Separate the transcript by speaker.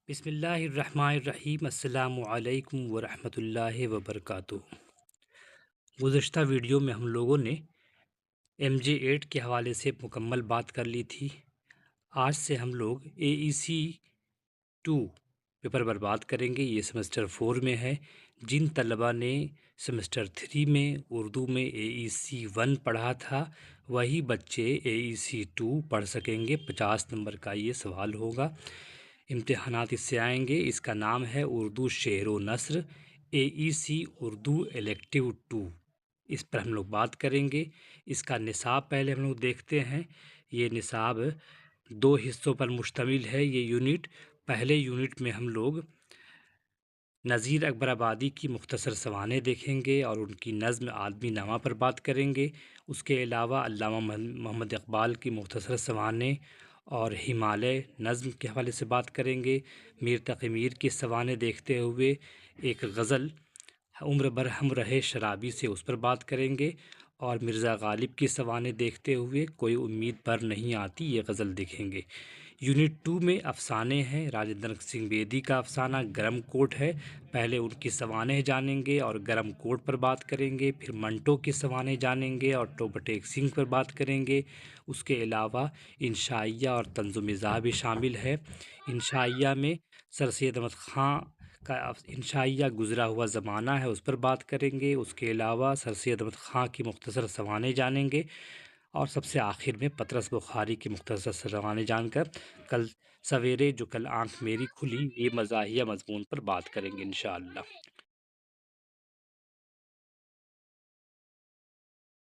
Speaker 1: بسم اللہ الرحمن الرحیم۔ السلام علیکم ورحمۃ اللہ وبرکاتہ۔ گزشتہ ویڈیو میں ہم لوگوں نے MJ8 کے حوالے سے مکمل بات کر لی تھی۔ آج سے ہم لوگ AEC2 پیپر پر بات کریں گے۔ یہ سیمسٹر 4 میں ہے۔ جن طلباء نے سیمسٹر 3 میں اردو میں AEC1 پڑھا تھا وہی بچے AEC2 پڑھ سکیں گے۔ 50 نمبر کا یہ سوال ہوگا۔ امتحانات اس سے آئیں گے۔ اس کا نام ہے اردو شعر و نثر AEC اردو الیکٹیو 2۔ اس پر ہم لوگ بات کریں گے۔ اس کا نصاب پہلے ہم لوگ دیکھتے ہیں۔ یہ نصاب 2 حصوں پر مشتمل ہے۔ یہ یونٹ پہلے یونٹ میں ہم لوگ نذیر اکبر آبادی کی مختصر سوانح دیکھیں گے اور ان کی نظم آدمی نامہ پر بات کریں گے۔ اس کے علاوہ علامہ محمد اقبال کی مختصر سوانح اور ہمالیہ نظم کے حوالے سے بات کریں گے۔ میر تقی میر کی سوانح دیکھتے ہوئے ایک غزل عمر بھر ہم رہے شرابی سے اس پر بات کریں گے، اور مرزا غالب کی سوانح دیکھتے ہوئے کوئی امید بھر نہیں آتی یہ غزل دیکھیں گے۔ یونٹ 2 میں افسانے ہیں۔ راجندر سنگھ بیدی کا افسانہ گرم کوٹ ہے۔ پہلے ان کی سوانح جانیں گے اور گرم کوٹ پر بات کریں گے، پھر منٹو کی سوانح جانیں گے اور ٹوپا ٹیک سنگھ پر بات کریں گے۔ اس کے علاوہ انشائیہ اور طنز و مزاح بھی شامل ہے۔ انشائیہ میں سر سید احمد خاں کا انشائیہ گزرا ہوا زمانہ ہے، اس پر بات کریں گے۔ اس کے علاوہ سر سید احمد خاں کی مختصر سوانح جانیں گے، اور سب سے آخر میں پطرس بخاری کی مختصر سوانح جان کر کل سویرے جو کل آنکھ میری کھلی یہ مزاحیہ مضمون پر بات کریں گے انشاءاللہ۔